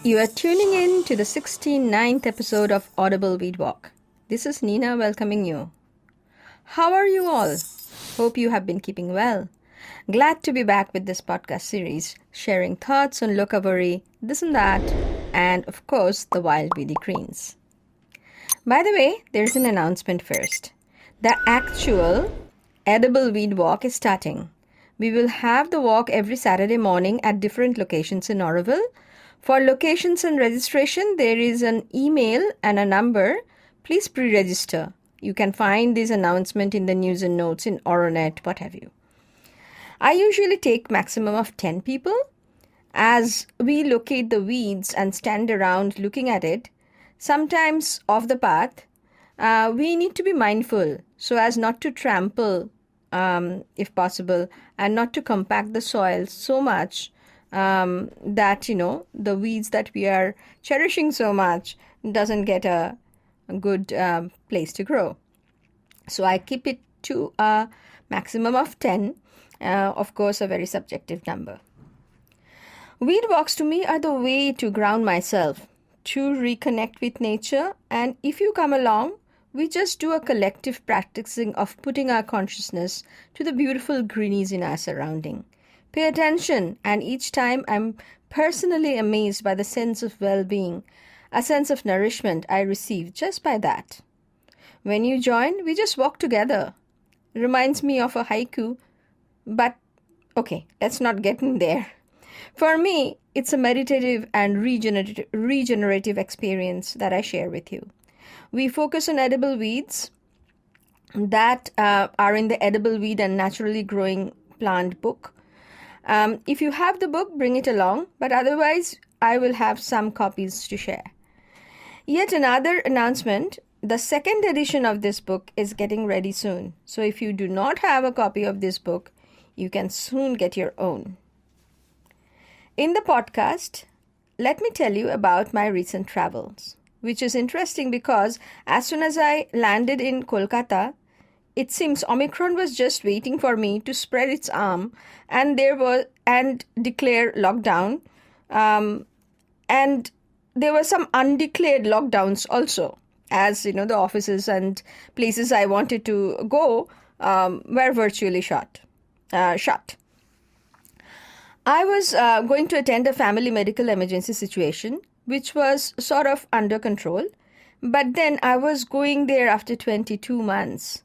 You are tuning in to the 69th episode of Audible Weed Walk. This is Nina welcoming you. How are you all? Hope you have been keeping well. Glad to be back with this podcast series, sharing thoughts on locavary, this and that, and of course, the wild weedy greens. By the way, there's an announcement first. The actual Audible Weed Walk is starting. We will have the walk every Saturday morning at different locations in Audible. For locations and registration, there is an email and a number. Please pre-register. You can find this announcement in the news and notes in Oronet, what have you. I usually take maximum of 10 people. As we locate the weeds and stand around looking at it, sometimes off the path, we need to be mindful so as not to trample, if possible, and not to compact the soil so much that, the weeds that we are cherishing so much doesn't get a good place to grow. So I keep it to a maximum of 10, of course, a very subjective number. Weed walks to me are the way to ground myself, to reconnect with nature, and if you come along, we just do a collective practicing of putting our consciousness to the beautiful greenies in our surrounding. Pay attention, and each time I'm personally amazed by the sense of well-being, a sense of nourishment I receive just by that. When you join, we just walk together. Reminds me of a haiku, but okay, let's not get in there. For me, it's a meditative and regenerative experience that I share with you. We focus on edible weeds that are in the Edible Weed and Naturally Growing Plant book. If you have the book, bring it along, but otherwise, I will have some copies to share. Yet another announcement, the second edition of this book is getting ready soon. So if you do not have a copy of this book, you can soon get your own. In the podcast, let me tell you about my recent travels, which is interesting because as soon as I landed in Kolkata, it seems Omicron was just waiting for me to spread its arm and declare lockdown. And there were some undeclared lockdowns also, as the offices and places I wanted to go were virtually shut. I was going to attend a family medical emergency situation, which was sort of under control. But then I was going there after 22 months.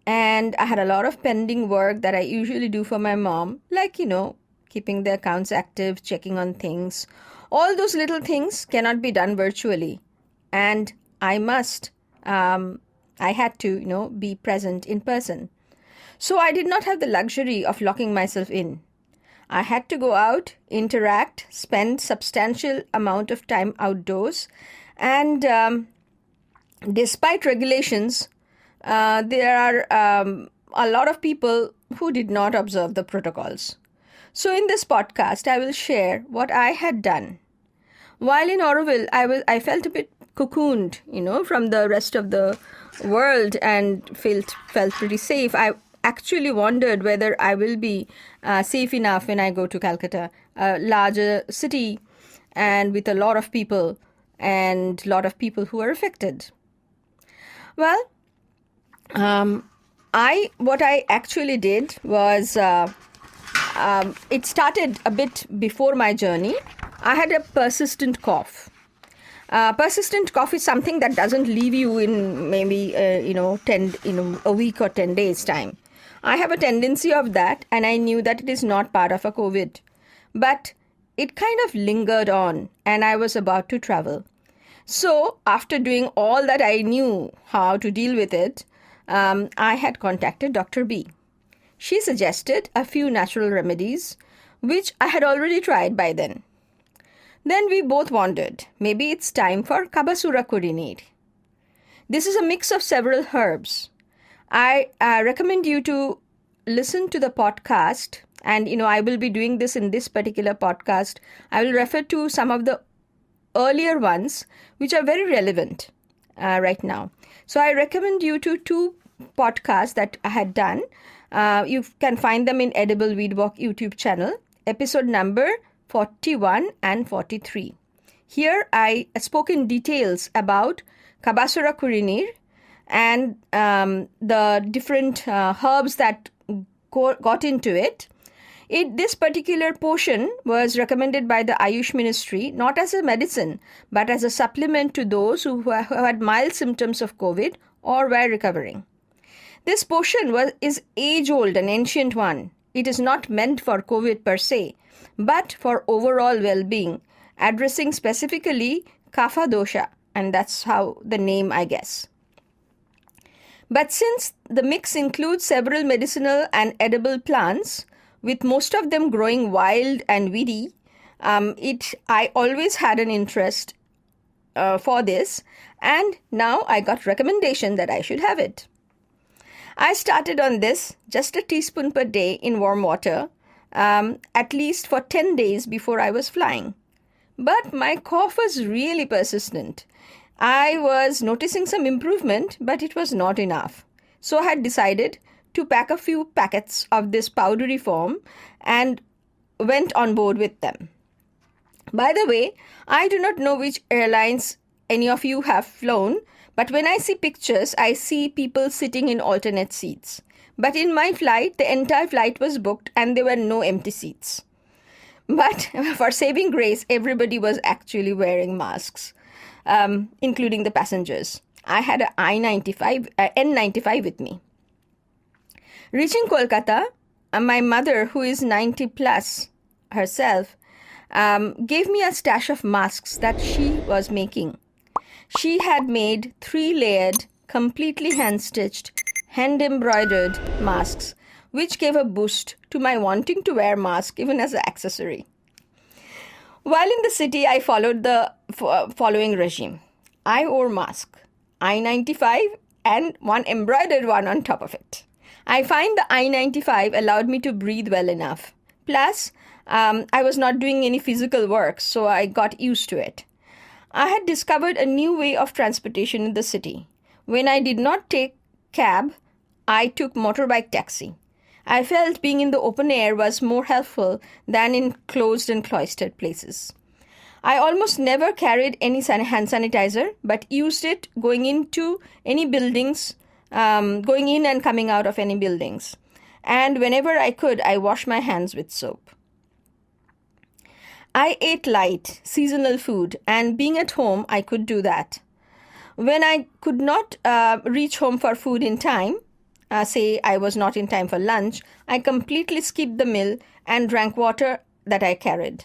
And I had a lot of pending work that I usually do for my mom, like, keeping the accounts active, checking on things. All those little things cannot be done virtually. And I had to, be present in person. So I did not have the luxury of locking myself in. I had to go out, interact, spend substantial amount of time outdoors. And despite regulations, there are a lot of people who did not observe the protocols. So in this podcast, I will share what I had done. While in Auroville, I felt a bit cocooned, from the rest of the world and felt pretty safe. I actually wondered whether I will be safe enough when I go to Calcutta, a larger city and with a lot of people and a lot of people who are affected. Well, what I actually did was, it started a bit before my journey. I had a persistent cough. Persistent cough is something that doesn't leave you in maybe, a week or 10 days time. I have a tendency of that, and I knew that it is not part of a COVID. But it kind of lingered on, and I was about to travel. So after doing all that I knew how to deal with it, I had contacted Dr. B. She suggested a few natural remedies, which I had already tried by then. Then we both wondered, maybe it's time for kabasura kudineer. This is a mix of several herbs. I recommend you to listen to the podcast, and I will be doing this in this particular podcast. I will refer to some of the earlier ones, which are very relevant right now. So I recommend you to two podcasts that I had done. You can find them in Audible Weed Walk YouTube channel, episode number 41 and 43. Here I spoke in details about kabasura kudineer and the different herbs that got into it. This particular potion was recommended by the Ayush Ministry not as a medicine but as a supplement to those who had mild symptoms of COVID or were recovering. This potion is age-old, an ancient one. It is not meant for COVID per se, but for overall well-being, addressing specifically kapha dosha, and that's how the name, I guess. But since the mix includes several medicinal and edible plants, with most of them growing wild and weedy, I always had an interest for this, and now I got recommendation that I should have it. I started on this, just a teaspoon per day in warm water, at least for 10 days before I was flying. But my cough was really persistent. I was noticing some improvement, but it was not enough. So I had decided to pack a few packets of this powdery form and went on board with them. By the way, I do not know which airlines any of you have flown, but when I see pictures, I see people sitting in alternate seats. But in my flight, the entire flight was booked and there were no empty seats. But for saving grace, everybody was actually wearing masks, including the passengers. I had an N95 with me. Reaching Kolkata, my mother, who is 90 plus herself, gave me a stash of masks that she was making. She had made 3-layered, completely hand-stitched, hand-embroidered masks, which gave a boost to my wanting to wear mask even as an accessory. While in the city, I followed the following regime. I wore mask, I-95, and one embroidered one on top of it. I find the I-95 allowed me to breathe well enough. Plus, I was not doing any physical work, so I got used to it. I had discovered a new way of transportation in the city. When I did not take cab, I took motorbike taxi. I felt being in the open air was more helpful than in closed and cloistered places. I almost never carried any hand sanitizer, but used it going into any buildings, going in and coming out of any buildings. And whenever I could, I washed my hands with soap. I ate light, seasonal food, and being at home, I could do that. When I could not reach home for food in time, say I was not in time for lunch, I completely skipped the meal and drank water that I carried.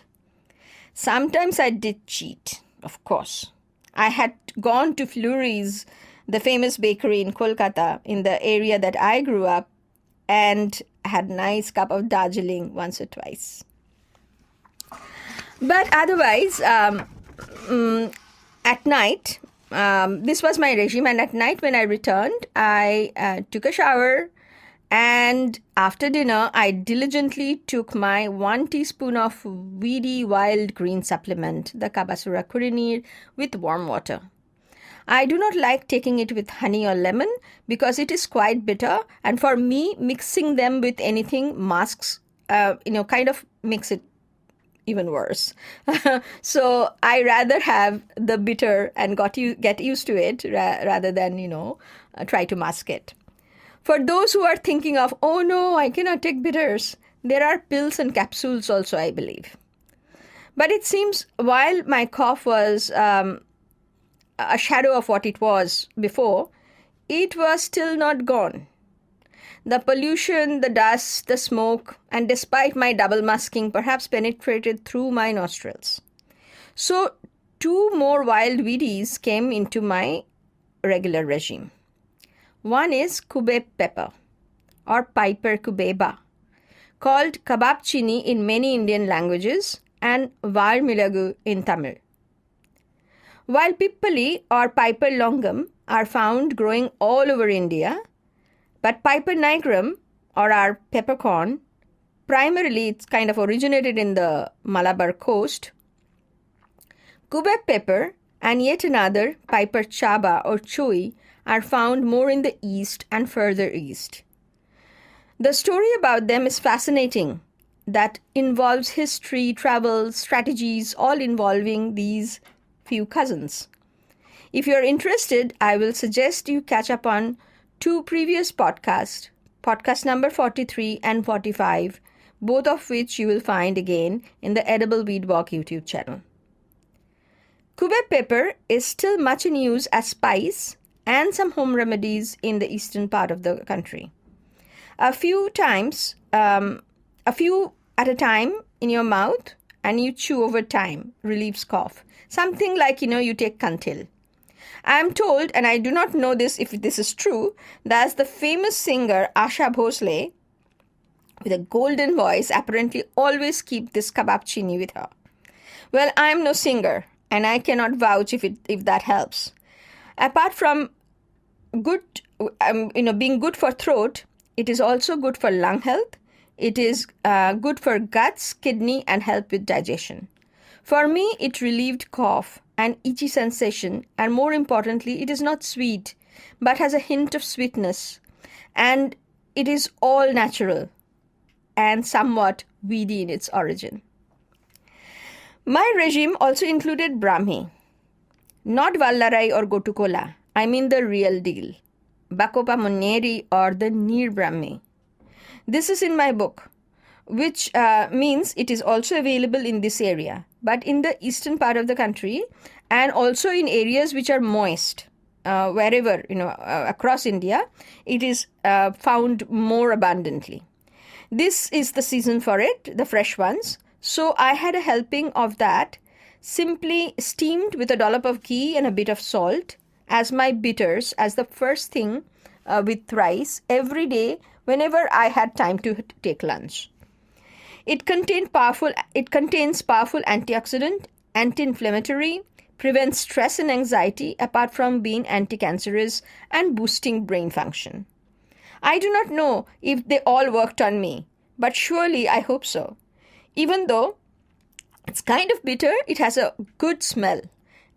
Sometimes I did cheat, of course. I had gone to Flurry's, the famous bakery in Kolkata, in the area that I grew up, and had a nice cup of Darjeeling once or twice. But otherwise, at night, this was my regime, and at night when I returned, I took a shower, and after dinner, I diligently took my 1 teaspoon of weedy wild green supplement, the kabasura kudineer, with warm water. I do not like taking it with honey or lemon because it is quite bitter, and for me, mixing them with anything masks, kind of makes it even worse. So I rather have the bitter and get used to it rather than, try to mask it. For those who are thinking of, oh no, I cannot take bitters, there are pills and capsules also, I believe. But it seems while my cough was a shadow of what it was before, it was still not gone. The pollution, the dust, the smoke, and despite my double masking, perhaps penetrated through my nostrils. So 2 more wild weedies came into my regular regime. One is kubeb pepper, or piper kubeba, called kabab chini in many Indian languages, and var milagu in Tamil. While pippali or piper longum are found growing all over India, but piper nigrum, or our peppercorn, primarily it's kind of originated in the Malabar coast. Kubeb pepper and yet another piper chaba or chui are found more in the east and further east. The story about them is fascinating. That involves history, travel, strategies, all involving these few cousins. If you're interested, I will suggest you catch up on 2 previous podcasts, podcast number 43 and 45, both of which you will find again in the Audible Weed Walk YouTube channel. Kabab pepper is still much in use as spice and some home remedies in the eastern part of the country. A few at a time in your mouth and you chew over time relieves cough. Something like, you take Kantil. I am told, and I do not know this if this is true, that the famous singer Asha Bhosle, with a golden voice, apparently always keep this kabab chini with her. Well, I am no singer, and I cannot vouch if that helps. Apart from being good for throat, it is also good for lung health. It is good for guts, kidney, and help with digestion. For me, it relieved cough and itchy sensation, and more importantly, it is not sweet, but has a hint of sweetness, and it is all natural and somewhat weedy in its origin. My regime also included Brahmi, not Vallarai or Gotukola. I mean the real deal, Bacopa monnieri or the Neer Brahmi. This is in my book, which means it is also available in this area, but in the eastern part of the country and also in areas which are moist, wherever, across India, it is found more abundantly. This is the season for it, the fresh ones. So I had a helping of that, simply steamed with a dollop of ghee and a bit of salt as my bitters, as the first thing with rice every day whenever I had time to take lunch. It contains powerful antioxidant, anti-inflammatory, prevents stress and anxiety apart from being anti-cancerous and boosting brain function. I do not know if they all worked on me, but surely I hope so. Even though it's kind of bitter, it has a good smell,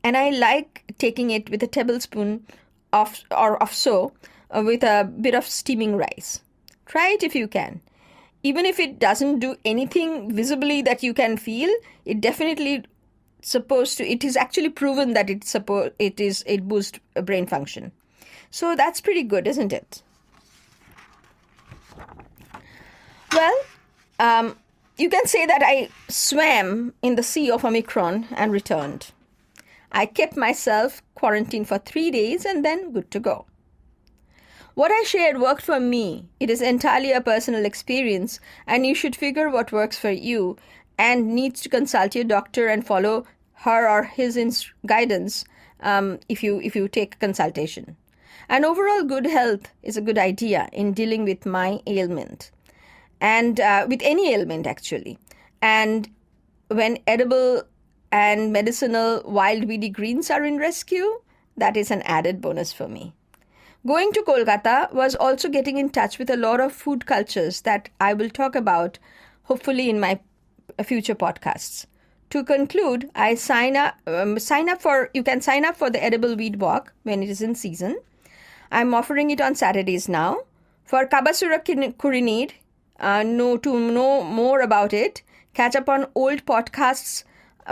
and I like taking it with a tablespoon with a bit of steaming rice. Try it if you can. Even if it doesn't do anything visibly that you can feel, it definitely it is actually proven that it boosts brain function. So that's pretty good, isn't it? Well, you can say that I swam in the sea of Omicron and returned. I kept myself quarantined for 3 days and then good to go. What I shared worked for me. It is entirely a personal experience, and you should figure what works for you and needs to consult your doctor and follow her or his guidance if you take a consultation. And overall good health is a good idea in dealing with my ailment, and with any ailment actually. And when edible and medicinal wild weedy greens are in rescue, that is an added bonus for me. Going to Kolkata was also getting in touch with a lot of food cultures that I will talk about hopefully in my future podcasts. To conclude, I you can sign up for the Audible Weed Walk when it is in season. I'm offering it on Saturdays now. For kabasura kudineer, to know more about it, catch up on old podcasts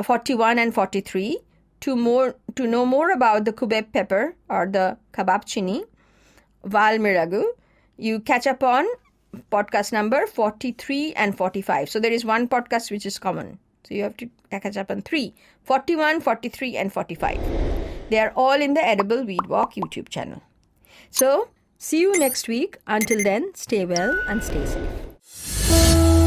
41 and 43 to know more about the kabab pepper or the kabab chini, val milagu. You catch up on podcast number 43 and 45. So there is one podcast which is common. So you have to catch up on 3, 41, 43 and 45. They are all in the Audible Weed Walk YouTube channel. So see you next week. Until then, stay well and stay safe.